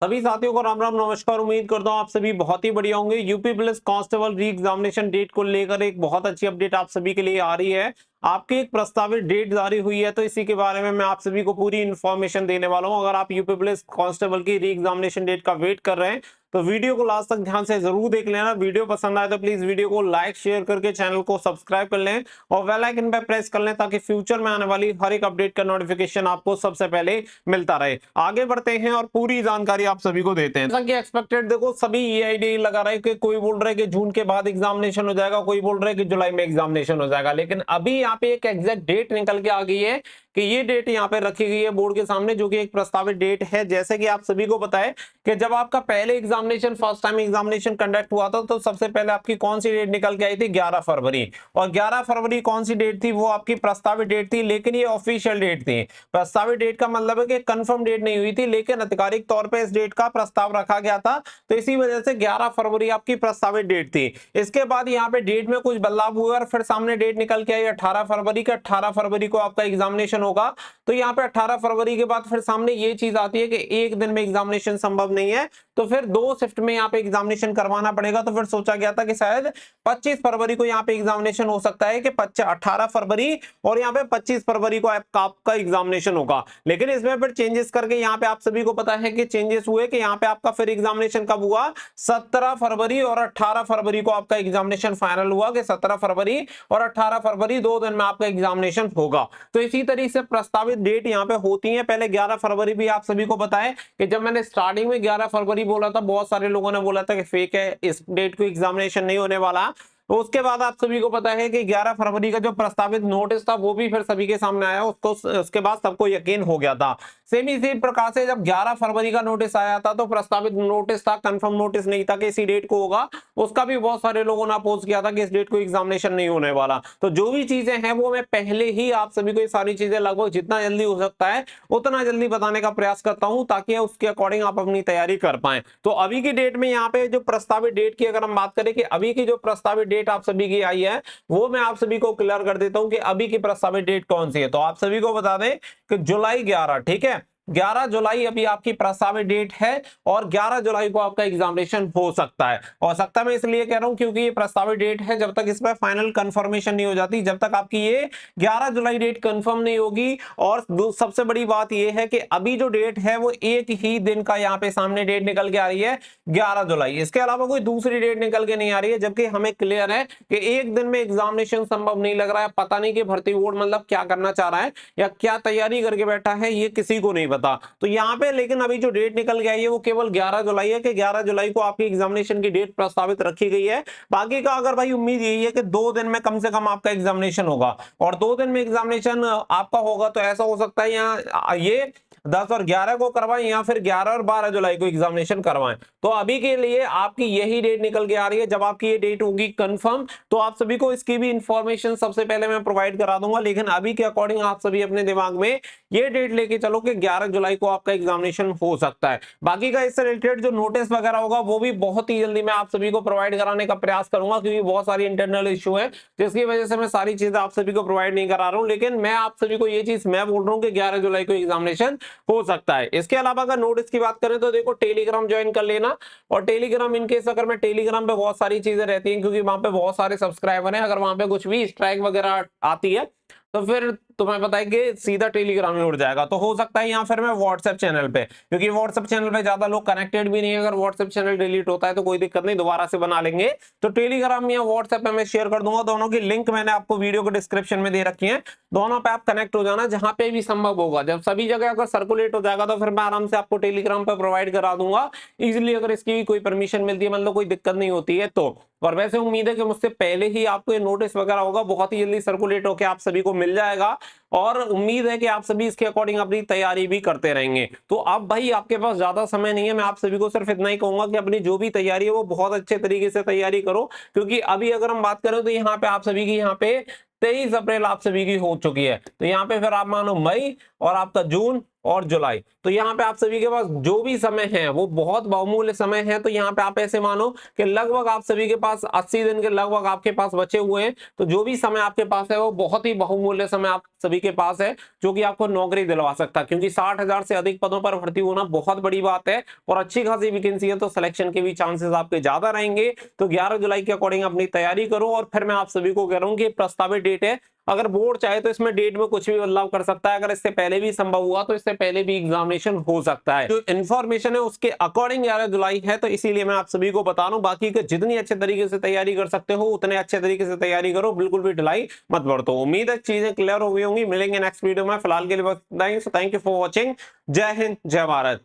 सभी साथियों को राम राम नमस्कार। उम्मीद करता हूँ आप सभी बहुत ही बढ़िया होंगे। UP police constable re examination date को लेकर एक बहुत अच्छी अपडेट आप सभी के लिए आ रही है। आपकी एक प्रस्तावित डेट जारी हुई है, तो इसी के बारे में मैं आप सभी को पूरी इन्फॉर्मेशन देने वाला हूं। अगर आप यूपी पुलिस कांस्टेबल की री एग्जामिनेशन डेट का वेट कर रहे हैं तो वीडियो को लास्ट तक ध्यान से जरूर देख लेना। वीडियो पसंद आए तो प्लीज वीडियो को लाइक शेयर करके चैनल को सब्सक्राइब कर लें और बेल आइकन पर प्रेस कर लें ताकि फ्यूचर में आने वाली हर एक अपडेट का नोटिफिकेशन आपको सबसे पहले मिलता रहे। आगे बढ़ते हैं और पूरी जानकारी आप सभी को देते हैं। जैसा कि एक्सपेक्टेड, देखो सभी ईआईडी लगा रहे हैं कि कोई बोल रहे हैं कि जून के बाद एग्जामिनेशन हो जाएगा, कोई बोल रहे हैं कि जुलाई में एग्जामिनेशन हो जाएगा, लेकिन अभी यहाँ पे एक एग्जैक्ट डेट निकल के आ गई है कि ये डेट यहाँ पे रखी गई है बोर्ड के सामने, जो कि एक प्रस्तावित डेट है। जैसे कि आप सभी को पता है कि जब आपका पहले examination first time examination conduct हुआ था तो सबसे पहले आपकी कौन सी डेट निकल के आई थी? 11 फरवरी। और 11 फरवरी कौन सी डेट थी? वो आपकी प्रस्तावित डेट थी, लेकिन ये ऑफिशियल डेट थी। प्रस्तावित डेट का मतलब है कि कंफर्म डेट नहीं हुई थी, लेकिन आधिकारिक तौर पर इस डेट का प्रस्ताव रखा गया था, तो इसी वजह से 11 फरवरी आपकी प्रस्तावित डेट थी। इसके बाद यहाँ पे डेट में कुछ बदलाव हुआ और फिर सामने डेट निकल के आई 18 फरवरी का। 18 फरवरी को आपका एग्जामिनेशन होगा। तो यहाँ पे 18 फरवरी के बाद फिर सामने ये चीज आती है कि एक दिन में एग्जामिनेशन संभव नहीं है, तो फिर 2 शिफ्ट में यहाँ पे एग्जामिनेशन करवाना पड़ेगा। तो फिर सोचा गया था कि शायद 25 फरवरी को यहाँ पे एग्जामिनेशन हो सकता है कि 18 फरवरी और यहाँ पे 25 फरवरी को आपका एग्जामिनेशन होगा। लेकिन इसमें फिर चेंजेस करके यहाँ पे आप सभी को पता है कि चेंजेस हुए कि यहाँ पे आपका फिर एग्जामिनेशन कब हुआ? 17 फरवरी और 18 फरवरी को आपका एग्जामिनेशन फाइनल हुआ कि 17 फरवरी और 18 फरवरी 2 दिन में आपका एग्जामिनेशन होगा। तो इसी तरीके से प्रस्तावित डेट यहाँ पे होती है। पहले 11 फरवरी भी आप सभी को पता है कि जब मैंने स्टार्टिंग में 11 फरवरी बोला था, बहुत सारे लोगों ने बोला था कि फेक है, इस डेट को एग्जामिनेशन नहीं होने वाला। तो उसके बाद आप सभी को पता है कि 11 फरवरी का जो प्रस्तावित नोटिस था वो भी फिर सभी के सामने आया, उसके बाद सबको यकीन हो गया था। सेम इसी प्रकार से जब 11 फरवरी का नोटिस आया था तो प्रस्तावित नोटिस था, कंफर्म नोटिस नहीं था कि इसी डेट को होगा। उसका भी बहुत सारे लोगों ने अपोज किया था कि इस डेट को एग्जामिनेशन नहीं होने वाला। तो जो भी चीजें हैं वो मैं पहले ही आप सभी को ये सारी चीजें लगभग जितना जल्दी हो सकता है उतना जल्दी बताने का प्रयास करता हूं, ताकि उसके अकॉर्डिंग आप अपनी तैयारी कर पाए। तो अभी की डेट में यहाँ पे जो प्रस्तावित डेट की अगर हम बात करें कि अभी की जो प्रस्तावित डेट आप सभी की आई है वो मैं आप सभी को क्लियर कर देता हूं कि अभी की प्रस्तावित डेट कौन सी है। तो आप सभी को बता दें कि जुलाई 11, ठीक है, 11 जुलाई अभी आपकी प्रस्तावित डेट है और 11 जुलाई को आपका एग्जामिनेशन हो सकता है। हो सकता है मैं इसलिए कह रहा हूं क्योंकि ये प्रस्तावित डेट है, जब तक इस पर फाइनल कंफर्मेशन नहीं हो जाती, जब तक आपकी ये 11 जुलाई डेट कंफर्म नहीं होगी। और सबसे बड़ी बात ये है कि अभी जो डेट है वो एक ही दिन का यहाँ पे सामने डेट निकल के आ रही है, 11 जुलाई। इसके अलावा कोई दूसरी डेट निकल के नहीं आ रही है, जबकि हमें क्लियर है कि एक दिन में एग्जामिनेशन संभव नहीं लग रहा है। पता नहीं कि भर्ती बोर्ड मतलब क्या करना चाह रहा है या क्या तैयारी करके बैठा है, ये किसी को नहीं पता। तो यहाँ पे लेकिन अभी जो डेट निकल के आई है वो केवल 11 जुलाई है कि 11 जुलाई को आपकी एग्जामिनेशन की डेट प्रस्तावित रखी गई है। बाकी का अगर भाई उम्मीद यही है कि 2 दिन में कम से कम आपका एग्जामिनेशन होगा, और 2 दिन में एग्जामिनेशन आपका होगा तो ऐसा हो सकता है यहाँ ये 10 और 11 को करवाएं या फिर 11 और 12 जुलाई को एग्जामिनेशन करवाएं। तो अभी के लिए आपकी यही डेट निकल के आ रही है। जब आपकी ये डेट होगी कंफर्म तो आप सभी को इसकी भी इंफॉर्मेशन सबसे पहले मैं प्रोवाइड करा दूंगा, लेकिन अभी के अकॉर्डिंग आप सभी अपने दिमाग में ये डेट लेके चलो कि 11 जुलाई को आपका एग्जामिनेशन हो सकता है। बाकी का इससे रिलेटेड जो नोटिस वगैरह होगा वो भी बहुत ही जल्दी मैं आप सभी को प्रोवाइड कराने का प्रयास करूंगा, क्योंकि बहुत सारी इंटरनल इश्यू है जिसकी वजह से मैं सारी चीजें आप सभी को प्रोवाइड नहीं करा रहा हूं। लेकिन मैं आप सभी को ये चीज मैं बोल रहा हूं कि 11 जुलाई को एग्जामिनेशन हो सकता है। इसके अलावा अगर नोटिस की बात करें तो देखो टेलीग्राम ज्वाइन कर लेना, और टेलीग्राम इनकेस अगर मैं टेलीग्राम पे बहुत सारी चीजें रहती हैं क्योंकि वहां पे बहुत सारे सब्सक्राइबर हैं, अगर वहां पे कुछ भी स्ट्राइक वगैरह आती है तो फिर तुम्हें पता है कि सीधा टेलीग्राम में उड़ जाएगा। तो हो सकता है यहाँ फिर मैं व्हाट्सएप चैनल पे, क्योंकि व्हाट्सएप चैनल पे ज्यादा लोग कनेक्टेड भी नहीं है, अगर व्हाट्सएप चैनल डिलीट होता है तो कोई दिक्कत नहीं, दोबारा से बना लेंगे। तो टेलीग्राम या व्हाट्सएप पे मैं शेयर कर दूंगा, दोनों की लिंक मैंने आपको वीडियो के डिस्क्रिप्शन में दे रखी है। दोनों पे आप कनेक्ट हो जाना जहां पे भी संभव होगा। जब सभी जगह अगर सर्कुलेट हो जाएगा तो फिर मैं आराम से आपको टेलीग्राम पे प्रोवाइड करा दूंगा इजिली, अगर इसकी कोई परमिशन मिलती है, मतलब कोई दिक्कत नहीं होती है तो। और वैसे उम्मीद है कि मुझसे पहले ही आपको ये नोटिस वगैरह होगा, बहुत ही जल्दी सर्कुलेट होकर आप सभी को मिल जाएगा, और उम्मीद है कि आप सभी इसके अकॉर्डिंग अपनी तैयारी भी करते रहेंगे। तो अब भाई आपके पास ज्यादा समय नहीं है, मैं आप सभी को सिर्फ इतना ही कहूंगा कि अपनी जो भी तैयारी है वो बहुत अच्छे तरीके से तैयारी करो, क्योंकि अभी अगर हम बात करें तो यहाँ पे आप सभी की यहाँ पे 23 अप्रैल आप सभी की हो चुकी है। तो यहाँ पे फिर आप मानो मई और आपका जून और जुलाई। तो यहाँ पे आप सभी के पास जो भी समय है वो बहुत बहुमूल्य समय है। तो यहाँ पे आप ऐसे मानो कि लगभग आप सभी के पास 80 दिन के लगभग आपके पास बचे हुए हैं। तो जो भी समय आपके पास है वो बहुत ही बहुमूल्य समय आप सभी के पास है, जो कि आपको नौकरी दिलवा सकता है, क्योंकि 60,000 से अधिक पदों पर भर्ती होना बहुत बड़ी बात है और अच्छी खासी वैकेंसी है, तो सिलेक्शन के भी चांसेस आपके ज्यादा रहेंगे। तो 11 जुलाई के अकॉर्डिंग अपनी तैयारी करो। और फिर मैं आप सभी को कह रहा हूँ कि प्रस्तावित डेट है, अगर बोर्ड चाहे तो इसमें डेट में कुछ भी बदलाव कर सकता है। अगर इससे पहले भी संभव हुआ तो इससे पहले भी एग्जामिनेशन हो सकता है। जो इन्फॉर्मेशन है उसके अकॉर्डिंग 11 जुलाई है, तो इसीलिए मैं आप सभी को बता रहा हूं। बाकी का जितनी अच्छे तरीके से तैयारी कर सकते हो उतने अच्छे तरीके से तैयारी करो, बिल्कुल भी ढिलाई मत बरतो। उम्मीद है चीजें क्लियर हो गई होंगी। मिलेंगे नेक्स्ट वीडियो में, फिलहाल के लिए बस थैंक यू फॉर वॉचिंग। जय हिंद, जय भारत।